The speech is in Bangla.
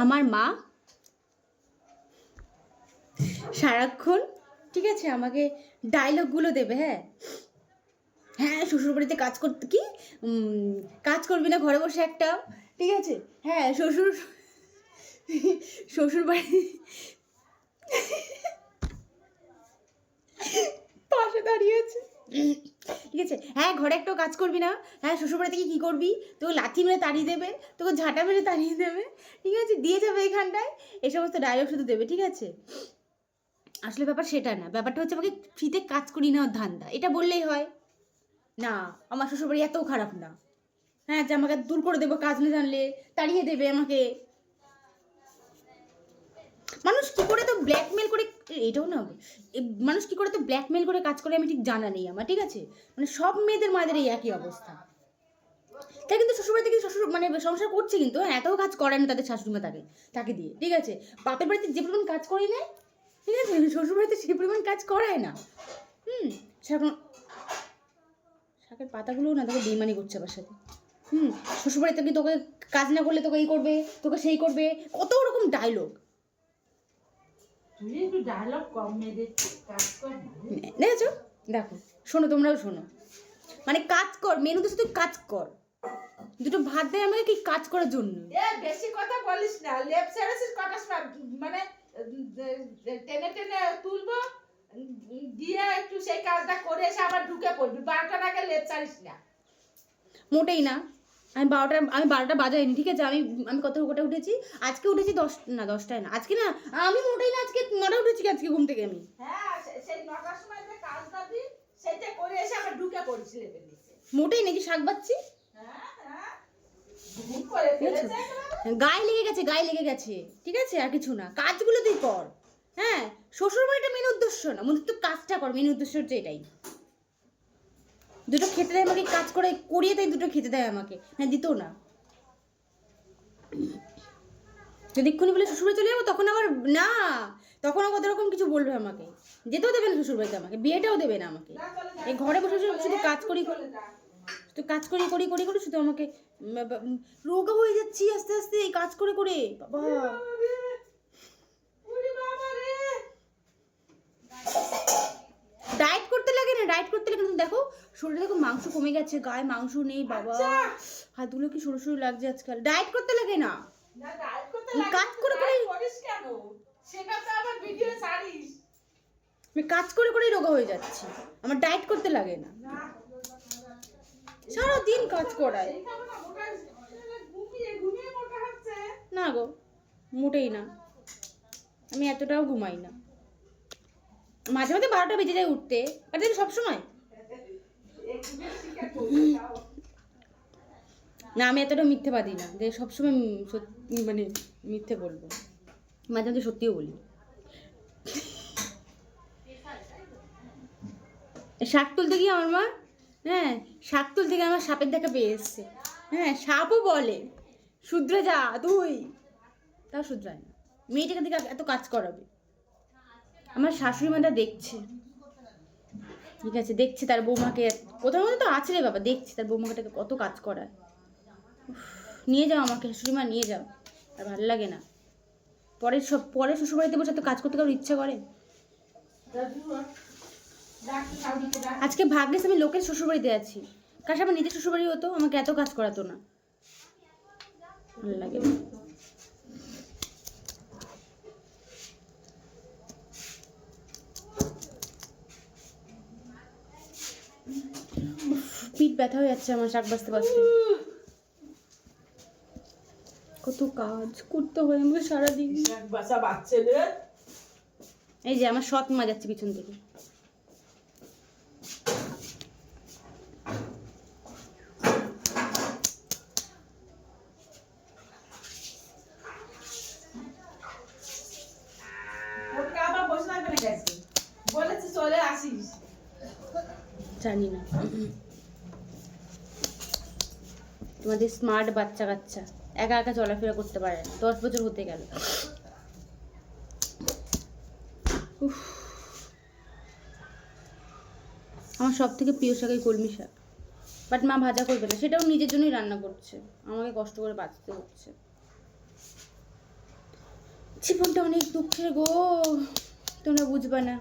আমার মা সারাক্ষণ ঠিক আছে আমাকে ডায়লগগুলো দেবে। হ্যাঁ হ্যাঁ, শ্বশুরবাড়িতে কাজ করতে কি কাজ করবি না ঘরে বসে একটা, ঠিক আছে। হ্যাঁ শ্বশুরবাড়ি পাশে দাঁড়িয়েছে, ঠিক আছে। হ্যাঁ ঘরে একটাও কাজ করবি না, হ্যাঁ শ্বশুরবাড়ি থেকে কী করবি, তোকে লাথি মেরে তাড়িয়ে দেবে, তোকে ঝাঁটা মেরে তাড়িয়ে দেবে, ঠিক আছে, দিয়ে যাবে এখানটায়। এই সমস্ত ডায়লগ শুধু দেবে, ঠিক আছে। আসলে ব্যাপার সেটা না, ব্যাপারটা হচ্ছে আমাকে ফ্রিতে কাজ করি নেওয়ার ধান্দা, এটা বললেই হয় না। আমার শ্বশুরবাড়ি এতও খারাপ না, হ্যাঁ যে আমাকে দূর করে দেবো, কাজ না জানলে তাড়িয়ে দেবে আমাকে। মানুষ কি করে তো ব্ল্যাকমেল করে, এটাও না, মানুষ কি করে তো ব্ল্যাকমেল করে কাজ করে আমি ঠিক জানা নেই আমার, ঠিক আছে। মানে সব মেয়েদের মায়েদের এই একই অবস্থা। তাই কিন্তু শ্বশুরবাড়িতে কিন্তু শ্বশুর মানে সংসার করছে, কিন্তু এতও কাজ করে না তাদের শাশুড়িমা তাকে দিয়ে, ঠিক আছে। বাপের বাড়িতে যে পরিমাণ কাজ করি না, ঠিক আছে, শ্বশুরবাড়িতে সেই পরিমাণ কাজ করায় না। সেরকম শাকের পাতাগুলোও না তোকে বেইমানি করছে আমার সাথে। শ্বশুরবাড়িতে কি তোকে কাজ না করলে তোকে এই করবে, তোকে সেই করবে, কত রকম ডায়লগ। দেখেছো, দেখো, শোনো, তোমরাও শোনো। মানে কাজ কর, মেনু তো তুই কাজ কর, দুটো ভাত দেয় আমাকে কি কাজ করার জন্য। বেশি কথা বলিস না, লেপ সার্ভিস কটার সময় মানে টেনে টেনে তুলবো, দিয়ে একটু সেই কাজটা করে এসে আবার ঢুকে পড়বি, 12টার আগে লেপ ছাড়িস না। মোটেই না, আমি 12টা বাজাইনি, ঠিক আছে। আমি কত কটা উঠেছি আজকে, উঠেছি 10টায় না আজকে, না আমি মোটেই না আজকে 9টায় উঠেছি আজকে ঘুম থেকে আমি। হ্যাঁ সেই 9টার সময় যে কাজটা দিই সেটা করে এসে আবার ঢুকে পড়িস লেপের নিচে। মোটেই নাকি শাক বাচ্ছি, গায়ে লেগে গেছে, ঠিক আছে, আর কিছু না, কাজগুলো তুই কর। হ্যাঁ শ্বশুর বাড়িটা মেন উদ্দেশ্য না, মনে তুই কাজটা কর, মেন উদ্দেশ্য হচ্ছে এটাই। দুটো খেতে দেয় আমাকে, কাজ করে করিয়ে দেয়, দুটো খেতে দেয় আমাকে, হ্যাঁ দিত না। যদি এক্ষুনি বলে শ্বশুরবাড়ি চলে যাবো, তখন আবার না, তখন আবার ওরকম কিছু বলবে আমাকে, যেতেও দেবে না শ্বশুরবাড়িতে, আমাকে বিয়েটাও দেবে না আমাকে। এই ঘরে বসে শুধু কাজ করি, শুধু কাজ করি করি করি করি শুধু আমাকে রোগা হয়ে যাচ্ছি আস্তে আস্তে এই কাজ করে করে, বাবা। ডায়েট করতে লাগে না, কিন্তু দেখো শরীরে দেখো মাংস কমে গেছে, গায়ে মাংস নেই বাবা, হাতগুলো কি সরু সরু লাগছে আজকাল। ডায়েট করতে লাগে না, কাজ করে করে কেন সেটা তো আবার ভিডিও ছাড়িস। আমি কাজ করে করেই রোগা হয়ে যাচ্ছি, আমার ডায়েট করতে লাগে না, সারাদিন কাজ করায়। না গো, মোটেই না, আমি এতটাও ঘুমাই না, মাঝে মাঝে 12টা বেজে যায় উঠতে, আর সবসময় না, আমি এতটা মিথ্যেবাদী না যে সবসময় মানে মিথ্যে বলবো, মাঝে মাঝে সত্যিও বলি। শাক তুলতে গিয়ে আমার মা, হ্যাঁ শাক তুলতে গিয়ে আমার সাপের দেখা পেয়ে এসছে। হ্যাঁ সাপও বলে শুধরে যা তুই, তাও শুধরায় না, মেয়েটাকে দিকে এত কাজ করাবে। আমার শাশুড়ি মাটা দেখছে, ঠিক আছে, দেখছে তার বৌমাকে, কোথাও মধ্যে তো আছে রে বাবা, দেখছি তার বৌমাকে কত কাজ করায়। নিয়ে যাও আমাকে শাশুড়ি মা, নিয়ে যাও, আর ভালো লাগে না। পরে শ্বশুরবাড়িতে বসে তো কাজ করতে কারোর ইচ্ছা করে। আজকে ভাগ্যেস আমি লোকের শ্বশুরবাড়িতে আছি, কাশ আমার নিজের শ্বশুরবাড়ি হতো আমাকে এত কাজ করাতো না, ভালো লাগে না। পিঠ ব্যথা হয়ে যাচ্ছে আমার শাক বাজতে বাজতে, কত কাজ করতে হয় আমাকে সারাদিন। এই যে আমার সৎ মা যাচ্ছে পিছন থেকে, জানি না, তোমাদের স্মার্ট বাচ্চা কাচ্চা একা একা চলাফেরা করতে পারে না, 10 বছর হতে গেল। আমার সব থেকে প্রিয় শাক এই কলমি শাক, বাট মা ভাজা করবে না, সেটাও নিজের জন্যই রান্না করছে, আমাকে কষ্ট করে বাঁচতে হচ্ছে। জীবনটা অনেক দুঃখের গো, তোমরা বুঝবা না।